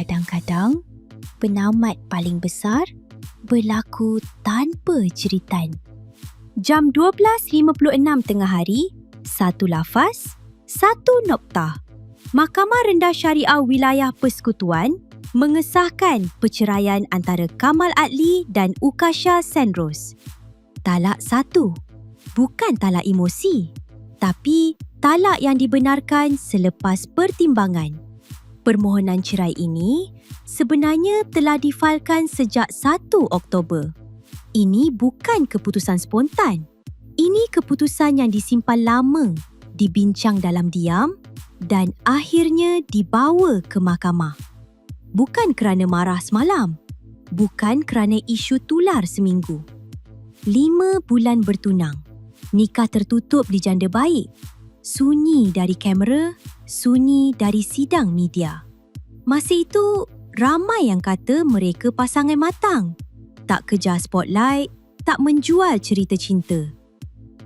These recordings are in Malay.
Kadang-kadang, penamat paling besar berlaku tanpa jeritan. Jam 12.56 tengah hari, satu lafaz, satu noktah. Mahkamah Rendah Syariah Wilayah Persekutuan mengesahkan perceraian antara Kamal Adli dan Ukasha Senros. Talak satu, bukan talak emosi, tapi talak yang dibenarkan selepas pertimbangan. Permohonan cerai ini sebenarnya telah difailkan sejak 1 Oktober. Ini bukan keputusan spontan. Ini keputusan yang disimpan lama, dibincang dalam diam dan akhirnya dibawa ke mahkamah. Bukan kerana marah semalam. Bukan kerana isu tular seminggu. 5 bulan bertunang. Nikah tertutup di janda baik. Sunyi dari kamera, sunyi dari sidang media. Masa itu, ramai yang kata mereka pasangan matang. Tak kejar spotlight, tak menjual cerita cinta.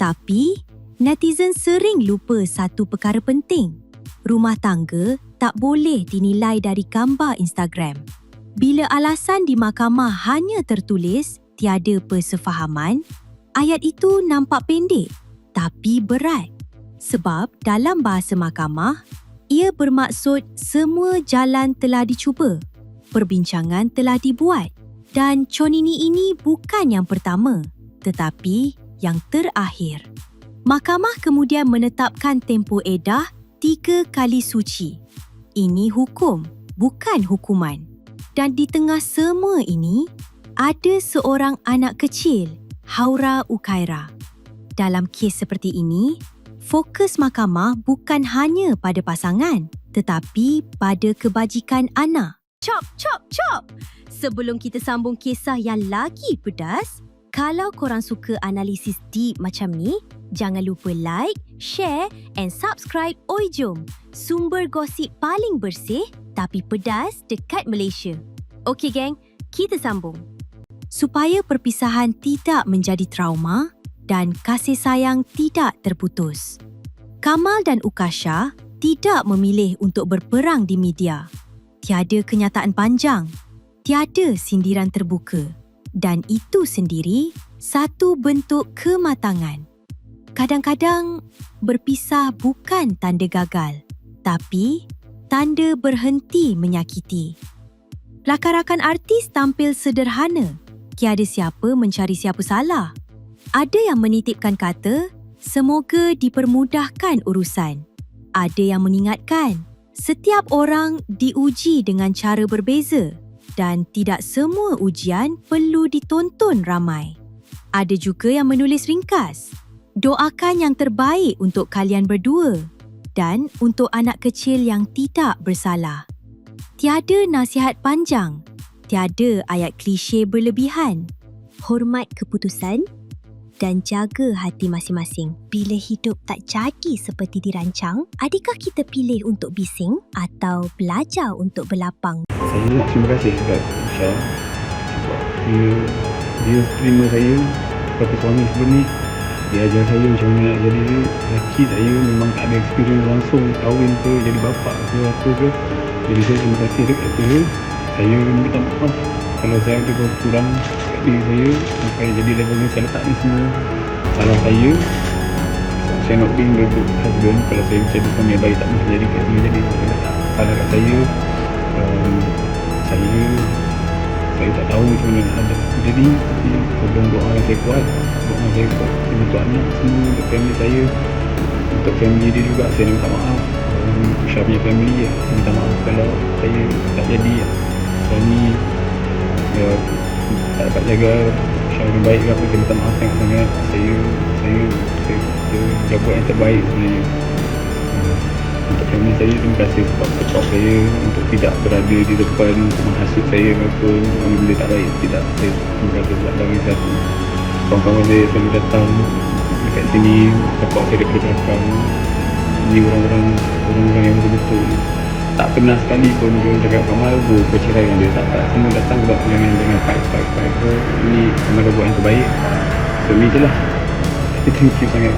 Tapi, netizen sering lupa satu perkara penting. Rumah tangga tak boleh dinilai dari gambar Instagram. Bila alasan di mahkamah hanya tertulis tiada persefahaman, ayat itu nampak pendek tapi berat. Sebab dalam bahasa mahkamah, ia bermaksud semua jalan telah dicuba, perbincangan telah dibuat dan conini ini bukan yang pertama tetapi yang terakhir. Mahkamah kemudian menetapkan tempoh edah 3 kali suci. Ini hukum, bukan hukuman. Dan di tengah semua ini, ada seorang anak kecil, Haura Ukaira. Dalam kes seperti ini, fokus mahkamah bukan hanya pada pasangan, tetapi pada kebajikan anak. Chop, chop, chop! Sebelum kita sambung kisah yang lagi pedas, kalau korang suka analisis deep macam ni, jangan lupa like, share and subscribe Oi Jom, sumber gosip paling bersih tapi pedas dekat Malaysia. Okey geng, kita sambung. Supaya perpisahan tidak menjadi trauma dan kasih sayang tidak terputus. Kamal dan Ukasha tidak memilih untuk berperang di media. Tiada kenyataan panjang, tiada sindiran terbuka dan itu sendiri satu bentuk kematangan. Kadang-kadang berpisah bukan tanda gagal, tapi tanda berhenti menyakiti. Rakan-rakan artis tampil sederhana, tiada siapa mencari siapa salah. Ada yang menitipkan kata, semoga dipermudahkan urusan. Ada yang mengingatkan, setiap orang diuji dengan cara berbeza dan tidak semua ujian perlu ditonton ramai. Ada juga yang menulis ringkas, doakan yang terbaik untuk kalian berdua dan untuk anak kecil yang tidak bersalah. Tiada nasihat panjang, tiada ayat klise berlebihan. Hormat keputusan dan jaga hati masing-masing. Bila hidup tak jadi seperti dirancang, adakah kita pilih untuk bising atau belajar untuk berlapang? Saya nak terima kasih kepada Usha sebab dia terima saya sebagai suami sebelum ni. Dia ajar saya macam mana nak jadi lelaki. Saya memang tak ada experience langsung kahwin ke, jadi bapa ke apa ke. Jadi saya terima kasih dekat dia. Saya minta maaf kalau saya ada kurang kat diri saya sampai jadi level ni saya letak ni semua salah saya. Saya not being a good husband. Kalau saya jadi suami yang baik tak mesti jadi kat sini. Jadi saya letak salah kat saya. Saya tak tahu macam mana nak hadap. Jadi tolong doa saya kuat. Doa saya kuat untuk anak semua, untuk family saya, untuk family dia juga. Saya minta maaf. Usha punya family saya minta maaf kalau saya tak jadi suami tak dapat jaga Usha yang baik ke apa. Saya minta maaf sangat-sangat. Saya buat yang terbaik sebenarnya. Untuk family saya, terima kasih sebab support saya untuk tidak berada di depan untuk menghasut saya ke apa. Benda tak baik, tidak. Saya terima kasih sebab bagi satu kawan-kawan saya selalu datang dekat sini support saya daripada belakang. Ini orang-orang yang betul-betul tak pernah sekali pun dia cakap Kamal bercerai dengan dia. Tak, semua datang sebab dengan fight. Ini Kamal dah buat yang terbaik. So ni je lah. Thank you sangat.